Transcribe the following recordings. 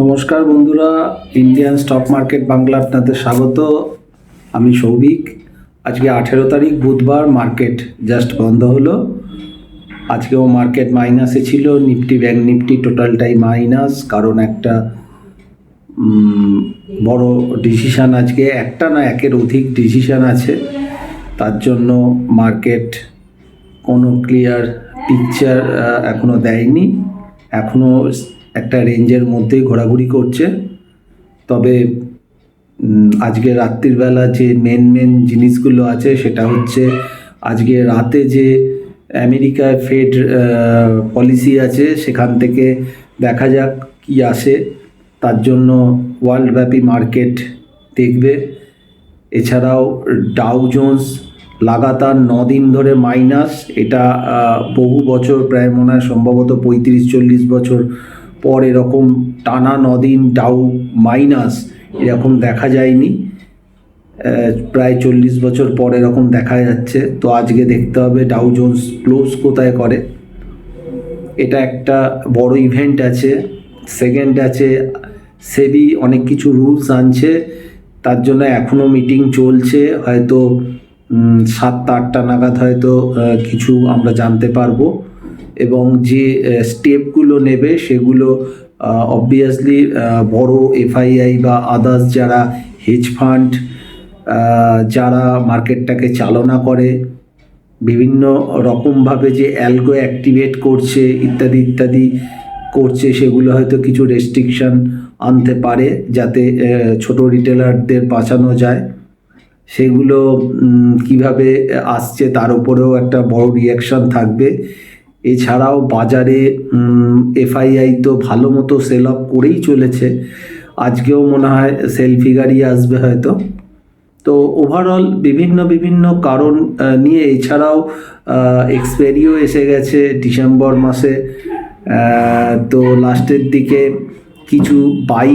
নমস্কার বন্ধুরা, Indian stock market Bangla আপনাদের স্বাগত। আমি সৌভিক। আজকে 18 তারিখ বুধবার, মার্কেট জাস্ট বন্ধ হলো। আজকেও মার্কেট মাইনাসে ছিল, নিফটি ব্যাংক নিফটি টোটালটাই মাইনাস, কারণ একটা বড় ডিসিশান আজকে, একটা না একের অধিক ডিসিশান আছে, তার জন্য মার্কেট কোনো ক্লিয়ার পিকচার এখনও দেয়নি, এখনও একটা রেঞ্জের মধ্যেই ঘোরাঘুরি করছে। তবে আজকে রাত্রিবেলা যে মেন জিনিসগুলো আছে সেটা হচ্ছে আজকে রাতে যে আমেরিকার ফেড পলিসি আছে সেখান থেকে দেখা যাক কি আসে, তার জন্য ওয়ার্ল্ডব্যাপী মার্কেট দেখবে। এছাড়াও ডাউ জোন্স লাগাতার 9 দিন ধরে মাইনাস, এটা বহু বছর, প্রায় মনে হয় সম্ভবত 35-40 বছর পর এরকম টানা 9 দিন ডাউ মাইনাস এরকম দেখা যায়নি। প্রায় 40 বছর পর এরকম দেখা যাচ্ছে। তো আজকে দেখতে হবে ডাউ জোন্স ক্লোজ কোথায় করে। এটা একটা বড় ইভেন্ট আছে। সেকেন্ড আছে, সেবি অনেক কিছু রুলস আনছে, তার জন্য এখনও মিটিং চলছে, হয়তো 7টা-8টা নাগাদ হয়তো কিছু আমরা জানতে পারবো, এবং যে স্টেপগুলো নেবে সেগুলো অবভিয়াসলি বড় এফআইআই বা আদার্স যারা হেজ ফান্ড, যারা মার্কেটটাকে চালনা করে, বিভিন্ন রকমভাবে যে অ্যালগো অ্যাক্টিভেট করছে ইত্যাদি ইত্যাদি করছে, সেগুলো হয়তো কিছু রেস্ট্রিকশন আনতে পারে যাতে ছোট রিটেলারদের বাঁচানো যায়। সেগুলো কিভাবে আসছে তার উপরেও একটা বড় রিয়াকশান থাকবে। এছাড়াও বাজারে এফআইআই তো ভালো মতো সেল অফ করেই চলেছে, আজকেও মনে হয় সেল ফিগারই আসবে হয়তো। তো ওভারঅল বিভিন্ন কারণ নিয়ে, এছাড়াও এক্সপায়ারিও এসে গেছে ডিসেম্বর মাসে, তো লাস্টের দিকে কিছু বাই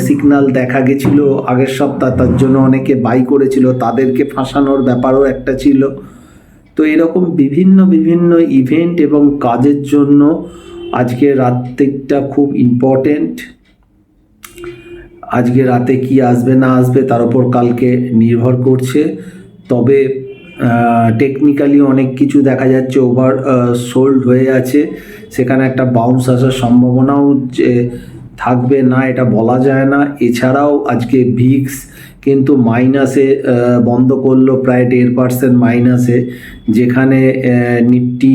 সিগন্যাল দেখা গেছিল আগের সপ্তাহ, তার জন্য অনেকে বাই করেছিল, তাদেরকে ফাঁসানোর ব্যাপারও একটা ছিল। তো এরকম বিভিন্ন ইভেন্ট এবং কাজের জন্য আজকে রাতটা খুব ইম্পর্টেন্ট। আজকে রাতে কি আসবে না আসবে তার উপর কালকে নির্ভর করছে। তবে টেকনিক্যালি অনেক কিছু দেখা যাচ্ছে ওভার সোল্ড হয়ে আছে, সেখানে একটা বাউন্স আসার সম্ভাবনাও যে থাকবে না এটা বলা যায় না। এছাড়াও আজকে ভিক্স কিন্তু মাইনাসে বন্ধ করলো, প্রায় 1.5% মাইনাসে, যেখানে নিফটি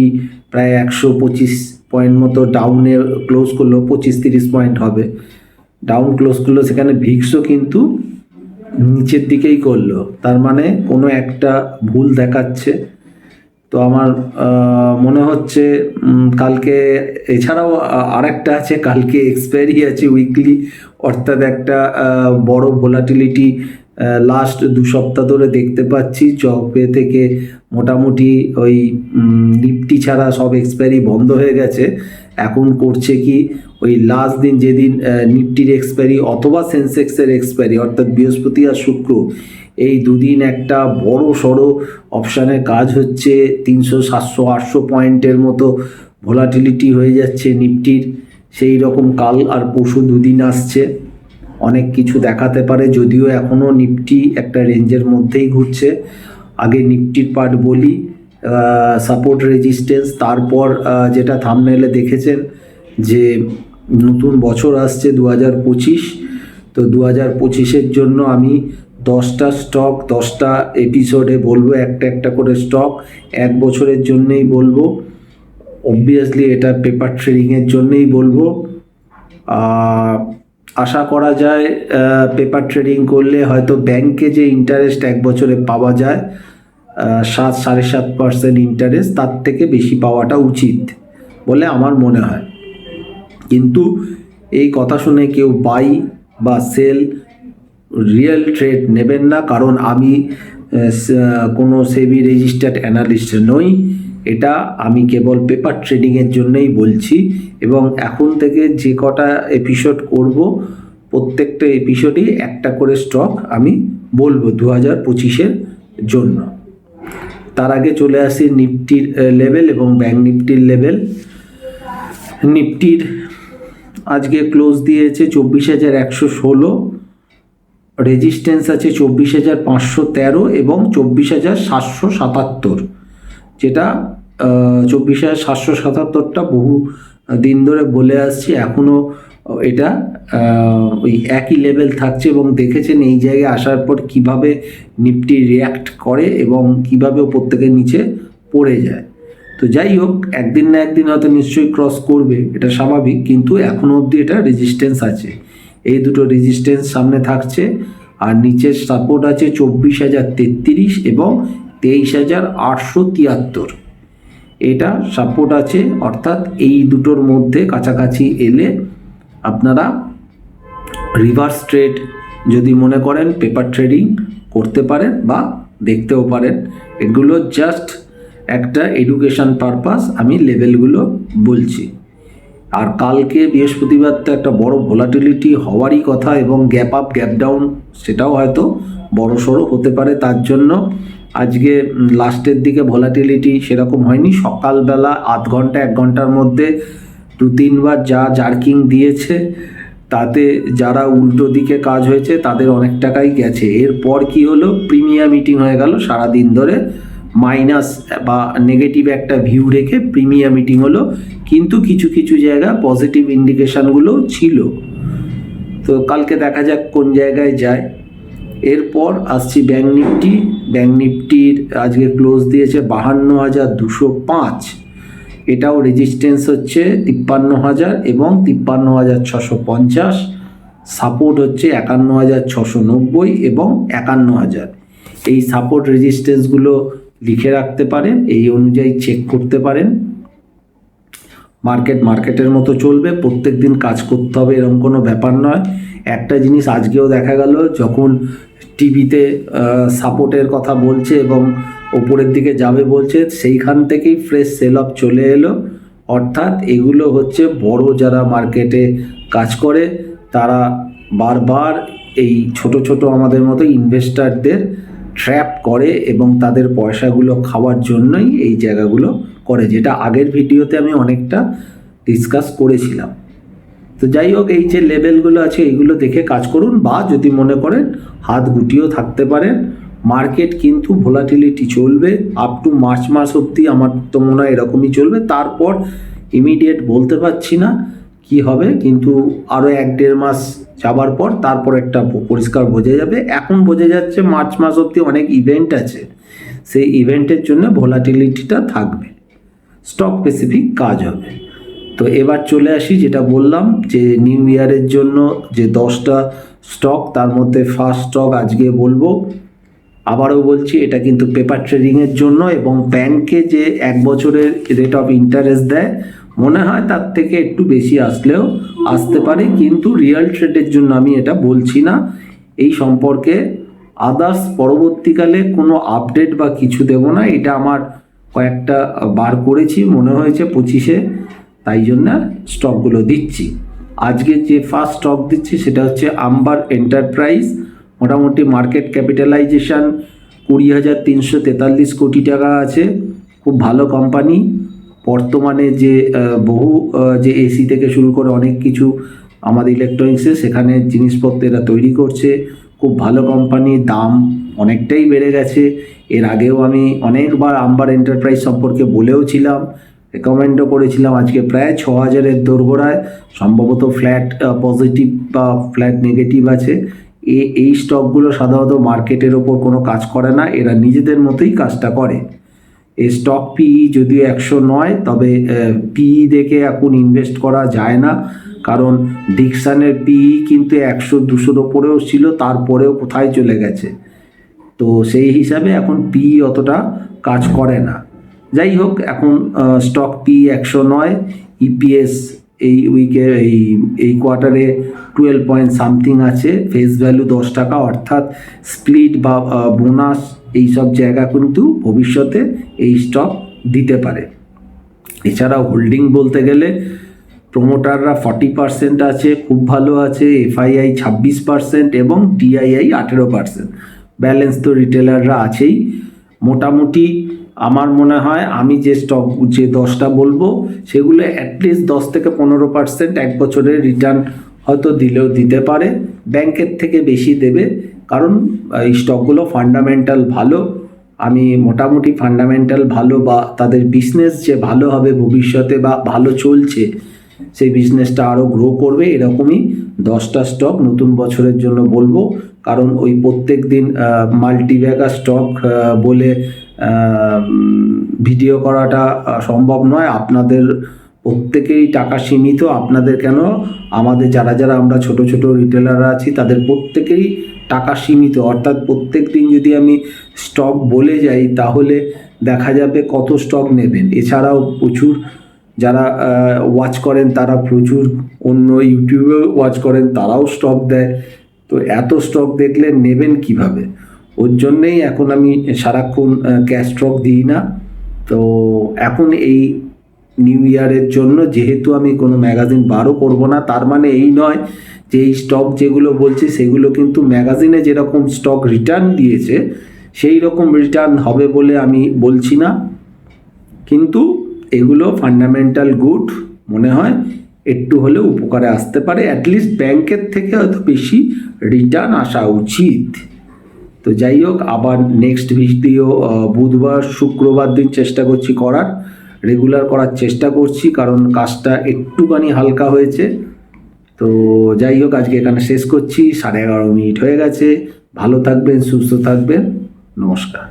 প্রায় 125 পয়েন্ট মতো ডাউনে ক্লোজ করলো, 25-30 পয়েন্ট হবে ডাউন ক্লোজ করলো, সেখানে ভিক্সও কিন্তু নিচের দিকেই করলো, তার মানে কোনো একটা ভুল দেখাচ্ছে। তো আমার মনে হচ্ছে কালকে, এছাড়াও আরেকটা আছে, কালকে এক্সপায়ারি আছে উইকলি, অর্থাৎ একটা বড় ভোলাটিলিটি লাস্ট 2 সপ্তাহ ধরে দেখতে পাচ্ছি। চপে থেকে মোটামুটি ওই নিফটি ছাড়া সব এক্সপায়ারি বন্ধ হয়ে গেছে। এখন করছে কি, ওই লাস্ট দিন যেদিন নিফটির এক্সপায়ারি অথবা সেন্সেক্সের এক্সপায়ারি, অর্থাৎ বৃহস্পতি আর শুক্র, এই দুদিন একটা বড় সড়ো অপশানের কাজ হচ্ছে। 300, 700, 800 পয়েন্টের মতো ভোলাটিলিটি হয়ে যাচ্ছে নিফটির। সেই রকম কাল আর পরশু দুদিন আসছে, অনেক কিছু দেখাতে পারে, যদিও এখনও নিফটি একটা রেঞ্জের মধ্যেই ঘুরছে। আগে নিফটির পার্ট বলি, সাপোর্ট রেজিস্ট্যান্স, তারপর যেটা থাম্বনেইলে দেখেছেন যে নতুন বছর আসছে 2025। তো 2025-এর জন্য আমি 10টা স্টক 10টা এপিসোডে বলবো, একটা করে স্টক 1 বছরের জন্যেই বলবো। অবভিয়াসলি এটা পেপার ট্রেডিংয়ের জন্যেই বলবো। আশা করা যায় পেপার ট্রেডিং করলে হয়তো ব্যাংকে যে ইন্টারেস্ট 1 বছরে পাওয়া যায় 7-7.5% ইন্টারেস্ট, তার থেকে বেশি পাওয়াটা উচিত বলে আমার মনে হয়। কিন্তু এই কথা শুনে কেউ বাই বা সেল রিয়েল ট্রেড নেবেন না, কারণ আমি কোনো সেবি রেজিস্টার্ড অ্যানালিস্ট নই। এটা আমি কেবল পেপার ট্রেডিংয়ের জন্যই বলছি, এবং এখন থেকে যে কটা এপিসোড করব প্রত্যেকটা এপিসোডেই একটা করে স্টক আমি বলবো 2025-এর জন্য। তার আগে চলে আসি নিফটির লেভেল এবং ব্যাংক নিফটির লেভেল। নিফটির আজকে ক্লোজ দিয়েছে 24,116, রেজিস্ট্যান্স আছে 24,513 এবং 24,777, যেটা 24,777টা বহু দিন ধরে বলে আসছি, এখনও এটা ওই একই লেভেল থাকছে এবং দেখেছেন এই জায়গায় আসার পর কিভাবে নিফটি রিয়্যাক্ট করে এবং কিভাবে ওপর থেকে নিচে পড়ে যায়। তো যাই হোক, একদিন না একদিন হয়তো নিশ্চয়ই ক্রস করবে, এটা স্বাভাবিক, কিন্তু এখনও অবধি এটা রেজিস্ট্যান্স আছে, এই দুটো রেজিস্ট্যান্স সামনে থাকছে। আর নিচের সাপোর্ট আছে 24,033 এবং 23,873, এটা সাপোর্ট আছে। অর্থাৎ এই দুটোর মধ্যে কাছাকাছি এলে আপনারা রিভার্স ট্রেড যদি মনে করেন পেপার ট্রেডিং করতে পারেন বা দেখতেও পারেন। এগুলো জাস্ট একটা এডুকেশন পারপাস, আমি লেভেলগুলো বলছি। আর কালকে বৃহস্পতিবার তো একটা বড় ভোলাটিলিটি হওয়ারই কথা এবং গ্যাপ আপ গ্যাপ ডাউন সেটাও হয়তো বড় সড়ো হতে পারে, তার জন্য আজকে লাস্টের দিকে ভোলাটিলিটি সেরকম হয়নি। সকালবেলা আধ ঘন্টা 1 ঘন্টার মধ্যে 2-3 বার যা জার্কিং দিয়েছে, তাতে যারা উল্টো দিকে কাজ হয়েছে তাদের অনেক টাকাই গেছে। এরপর কি হলো, প্রিমিয়াম মিটিং হয়ে গেল, সারাদিন ধরে মাইনাস বা নেগেটিভ একটা ভিউ রেখে প্রিমিয়াম মিটিং হলো, কিন্তু কিছু কিছু জায়গা পজিটিভ ইন্ডিকেশানগুলো ছিল। তো কালকে দেখা যাক কোন জায়গায় যায়। এরপর আসছি ব্যাঙ্ক নিফটি। ব্যাঙ্ক নিফটির আজকে ক্লোজ দিয়েছে 52,205, এটাও রেজিস্ট্যান্স হচ্ছে 53,000 এবং 53,650, সাপোর্ট হচ্ছে 51,690 এবং 51,000। এই সাপোর্ট রেজিস্ট্যান্সগুলো লিখে রাখতে পারেন, এই অনুযায়ী চেক করতে পারেন। মার্কেটের মতো চলবে, প্রত্যেক দিন কাজ করতে হবে এরকম কোনো ব্যাপার নয়। একটা জিনিস আজকেও দেখা গেল, যখন টিভিতে সাপোর্টের কথা বলছে এবং ওপরের দিকে যাবে বলছে, সেইখান থেকেই ফ্রেশ সেল অফ চলে এলো। অর্থাৎ এগুলো হচ্ছে বড় যারা মার্কেটে কাজ করে, তারা বারবার এই ছোট ছোট আমাদের মতো ইনভেস্টারদের ট্র্যাপ করে এবং তাদের পয়সাগুলো খাওয়ার জন্যই এই জায়গাগুলো করে, যেটা আগের ভিডিওতে আমি অনেকটা ডিসকাস করেছিলাম। তো যাই হোক, এই যে লেভেলগুলো আছে এইগুলো দেখে কাজ করুন, বা যদি মনে করেন হাত গুটিয়েও থাকতে পারেন। মার্কেট কিন্তু ভোলাটিলিটি চলবে আপ টু মার্চ মাস অবধি, আমার তো মনে হয় এরকমই চলবে। তারপর ইমিডিয়েট বলতে পারছি না কি হবে, কিন্তু আরও 1-1.5 মাস যাবার পর তারপর একটা পরিষ্কার বোঝা যাবে। এখন বোঝা যাচ্ছে মার্চ মাস অবধি অনেক ইভেন্ট আছে, সেই ইভেন্টের জন্য ভোলাটিলিটিটা থাকবে, স্টক স্পেসিফিক কাজ হবে। তো এবার চলে আসি, যেটা বললাম যে নিউ ইয়ারের জন্য যে 10টা স্টক, তার মধ্যে ফার্স্ট স্টক আজকে বলবো। আবারও বলছি, এটা কিন্তু পেপার ট্রেডিংয়ের জন্য, এবং ব্যাংকে যে 1 বছরের রেট অফ ইন্টারেস্ট দেয়, মনে হয় তার থেকে একটু বেশি আসলেও আসতে পারে, কিন্তু রিয়েল ট্রেডের জন্য আমি এটা বলছি না। এই সম্পর্কে আদার্স পরবর্তীকালে কোনো আপডেট বা কিছু দেব না, এটা আমার কয়েকটা বার করেছি, মনে হয়েছে 25-এ, তাই জন্য স্টকগুলো দিচ্ছি। আজকে যে ফার্স্ট স্টক দিচ্ছি সেটা হচ্ছে আম্বার এন্টারপ্রাইজ। মোটামুটি মার্কেট ক্যাপিটালাইজেশন 20,343 কোটি টাকা আছে, খুব ভালো কোম্পানি। বর্তমানে যে বহু যে এসি থেকে শুরু করে অনেক কিছু আমাদের ইলেকট্রনিক্সে সেখানে জিনিসপত্র এরা তৈরি করছে, খুব ভালো কোম্পানি। দাম অনেকটাই বেড়ে গেছে, এর আগেও আমি অনেকবার আম্বার এন্টারপ্রাইজ সম্পর্কে বলেও ছিলাম, রেকমেন্ডও করেছিলাম। আজকে প্রায় 6,000-এর দোরগোড়ায়, সম্ভবত ফ্ল্যাট পজিটিভ বা ফ্ল্যাট নেগেটিভ আছে। এই স্টকগুলো সাধারণত মার্কেটের ওপর কোনো কাজ করে না, এরা নিজেদের মতোই কাজটা করে। এই স্টক পিই যদিও 100 নয়, তবে পিই দেখে এখন ইনভেস্ট করা যায় না, কারণ ডিকসনের পিই কিন্তু 100-200-র ওপরেও ছিল, তারপরেও কোথায় চলে গেছে। তো সেই হিসাবে এখন পিই অতটা কাজ করে না। যাই হোক, এখন স্টক পিই 100 নয়, ইপিএস এই উইকে এই কোয়ার্টারে 12 পয়েন্ট সামথিং আছে, ফেস ভ্যালু 10 টাকা, অর্থাৎ স্প্লিট বা বোনাস এইসব জায়গা কিন্তু ভবিষ্যতে এই স্টক দিতে পারে। এছাড়াও হোল্ডিং বলতে গেলে প্রোমোটাররা 40% আছে, খুব ভালো আছে, এফআইআই 26% এবং ডিআইআই 18%। ব্যালেন্স তো রিটেলাররা আছেই। মোটামুটি আমার মনে হয় আমি যে স্টক যে 10টা বলবো সেগুলো অ্যাটলিস্ট 10 থেকে 15% এক বছরের রিটার্ন হয়তো দিলেও দিতে পারে, ব্যাংকের থেকে বেশি দেবে, কারণ এই স্টকগুলো ফান্ডামেন্টাল ভালো। আমি মোটামুটি ফান্ডামেন্টাল ভালো বা তাদের বিজনেস যে ভালো হবে ভবিষ্যতে বা ভালো চলছে সেই বিজনেসটা আরও গ্রো করবে, এরকমই 10টা স্টক নতুন বছরের জন্য বলবো। কারণ ওই প্রত্যেক দিন মাল্টিব্যাগার স্টক বলে ভিডিও করাটা সম্ভব নয়। আপনাদের প্রত্যেকেরই টাকা সীমিত, আপনাদের কেন, আমাদের যারা যারা আমরা ছোট ছোট রিটেলাররা আছি তাদের প্রত্যেকেরই টাকা সীমিত। অর্থাৎ প্রত্যেক দিন যদি আমি স্টক বলে যাই তাহলে দেখা যাবে কত স্টক নেবেন। এছাড়াও প্রচুর যারা ওয়াচ করেন তারা প্রচুর অন্য ইউটিউবেও ওয়াচ করেন, তারাও স্টক দেয়। তো এত স্টক দেখলে নেবেন কিভাবে? ওর জন্যেই এখন আমি সারাক্ষণ ক্যাশ স্টক দিই না। তো এখন এই নিউ ইয়ারের জন্য যেহেতু আমি কোনো ম্যাগাজিন বারও করব না, তার মানে এই নয় যে এই স্টক যেগুলো বলছি সেগুলো কিন্তু ম্যাগাজিনে যেরকম স্টক রিটার্ন দিয়েছে সেই রকম রিটার্ন হবে বলে আমি বলছি না, কিন্তু এগুলো ফান্ডামেন্টাল গুড মনে হয়, একটু হলেও উপকারে আসতে পারে, অ্যাটলিস্ট ব্যাংকের থেকে হয়তো বেশি রিটার্ন আসা উচিত। তো যাই হোক, আবার নেক্সট ভিডিও বুধবার শুক্রবার দিন চেষ্টা করছি করার, রেগুলার করার চেষ্টা করছি, কারণ কাজটা একটুখানি হালকা হয়েছে। তো যাই হোক, আজকে এখানে শেষ করছি, 11:30 হয়ে গেছে। ভালো থাকবেন, সুস্থ থাকবেন, নমস্কার।